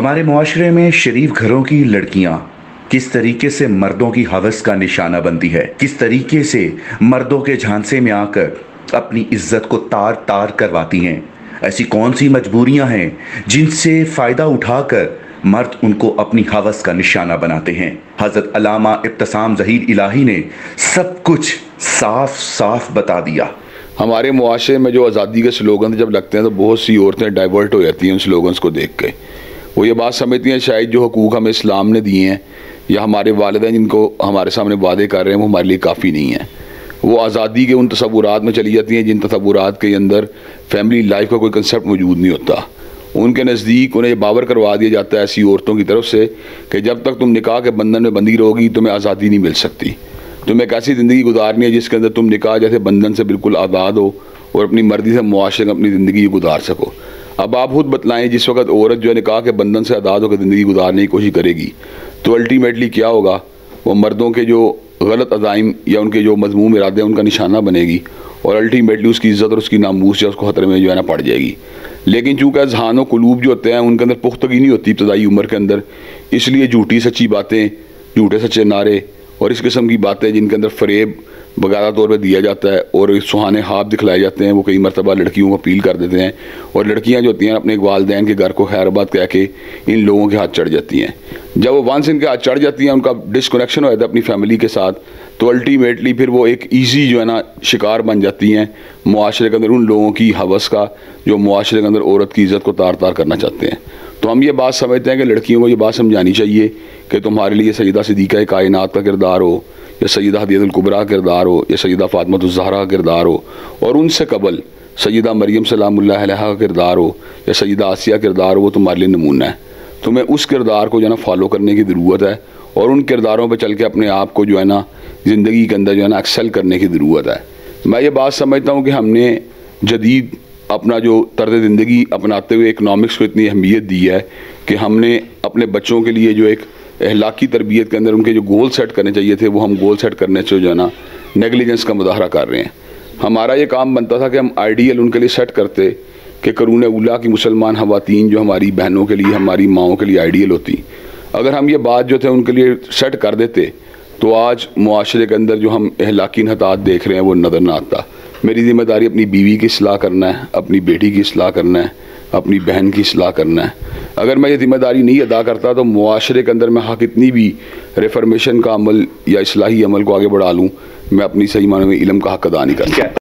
हमारे मुआशरे में शरीफ घरों की लड़कियां किस तरीके से मर्दों की हवस का निशाना बनती है, किस तरीके से मर्दों के झांसे में आकर अपनी इज्जत को तार तार करवाती हैं। ऐसी कौन सी मजबूरियां हैं जिनसे फ़ायदा उठाकर मर्द उनको अपनी हवस का निशाना बनाते हैं। हज़रत अल्लामा इब्तिसाम ज़हीर इलाही ने सब कुछ साफ साफ बता दिया। हमारे मुआशरे में जो आज़ादी के स्लोगन जब लगते हैं तो बहुत सी औरतें डाइवर्ट हो जाती हैं उन स्लोगन्स को देख के। वो ये बात समझती हैं शायद जो हुकूक हमें इस्लाम ने दिए हैं या हमारे वालिदैन जिनको हमारे सामने वादे कर रहे हैं वो हमारे लिए काफ़ी नहीं है। वो आज़ादी के उन तसव्वुरात में चली जाती हैं जिन तसव्वुरात के अंदर फैमिली लाइफ का कोई कंसेप्ट मौजूद नहीं होता। उनके नज़दीक उन्हें बावर करवा दिया जाता है ऐसी औरतों की तरफ से कि जब तक तुम निकाह के बंधन में बंधी रहोगी तुम्हें आज़ादी नहीं मिल सकती। तुम्हें एक ऐसी ज़िंदगी गुजारनी है जिसके अंदर तुम निकाह जैसे बंधन से बिल्कुल आज़ाद हो और अपनी मर्ज़ी से मुआशरे में अपनी ज़िंदगी गुजार सको। अब आप खुद बतलाएं, जिस वक्त औरत जो है निकाह के बंधन से आज़ाद होकर ज़िंदगी गुजारने की कोशिश करेगी तो अल्टीमेटली क्या होगा, वो मर्दों के जो गलत अज़ाइम या उनके जो मज़मूम इरादे हैं उनका निशाना बनेगी और अल्टीमेटली उसकी इज़्ज़त और उसकी नामूस या उसको ख़तरे में जो है ना पड़ जाएगी। लेकिन चूँकि ज़हान व क़ुलूब जो होते हैं उनके अंदर पुख्तगी नहीं होती इब्तदाई उम्र के अंदर, इसलिए झूठी सच्ची बातें, झूठे सच्चे नारे और इस किस्म की बातें जिनके अंदर फ़रेब बगादा तौर पर दिया जाता है और सुहाने ख्वाब दिखलाए जाते हैं, वो कई मरतबा लड़कियों को अपील कर देते हैं और लड़कियां जो होती हैं अपने वालिदैन के घर को खैरबाद कह के इन लोगों के हाथ चढ़ जाती हैं। जब वो वंस इनके हाथ चढ़ जाती हैं, उनका डिसकनेक्शन हो जाता है अपनी फैमिली के साथ, तो अल्टीमेटली फिर वो एक ईजी जो है ना शिकार बन जाती हैं मुआशरे के अंदर उन लोगों की हवस का जो मुआशरे के अंदर औरत की इज़्ज़त को तार तार करना चाहते हैं। तो हम ये बात समझते हैं कि लड़कियों को ये बात समझानी चाहिए कि तुम्हारे लिए सैयदा सिद्दीक़ा कायनात का किरदार हो या सैयदा हदीयतुल कुबरा का किरदार हो या सैयदा फ़ातिमातुज़ ज़हरा का किरदार हो और उनसे कबल सैयदा मरियम सलामुल्लाह अलैहा का किरदार हो या सैयदा आसिया का किरदार हो, वो तुम्हारे लिए नमूना है। तुम्हें उस किरदार को जो है ना फॉलो करने की ज़रूरत है और उन किरदारों पर चल के अपने आप को जो है ना ज़िंदगी के अंदर जो है ना एक्सेल करने की ज़रूरत है। मैं ये बात समझता हूँ कि हमने जदीद अपना जो तर्ज़ ज़िंदगी अपनाते हुए इकनॉमिक्स को इतनी अहमियत दी है कि हमने अपने बच्चों के लिए जो एक अहलाकी तरबियत के अंदर उनके जो गोल सेट करने चाहिए थे वो हम गोल सेट करने से जो है ना नेगलिजेंस का मुजाहरा कर रहे हैं। हमारा ये काम बनता था कि हम आइडियल उनके लिए सेट करते कि करून उला की मुसलमान ख़वातीन जो हमारी बहनों के लिए, हमारी माओं के लिए आइडियल होती। अगर हम ये बात जो थे उनके लिए सेट कर देते तो आज मुआशरे के अंदर जो हम अहलाकी इन्हतात देख रहे हैं वो नज़र ना आता। मेरी ज़िम्मेदारी अपनी बीवी की इस्लाह करना है, अपनी बेटी की इस्लाह करना है, अपनी बहन की इस्लाह करना है। अगर मैं ये ज़िम्मेदारी नहीं अदा करता तो मुआशरे के अंदर मैं हाँ कितनी भी रिफॉर्मेशन का अमल या इस्लाही अमल को आगे बढ़ा लूँ, मैं अपनी सही मायने में इल्म का हक़ अदा नहीं कर सकता।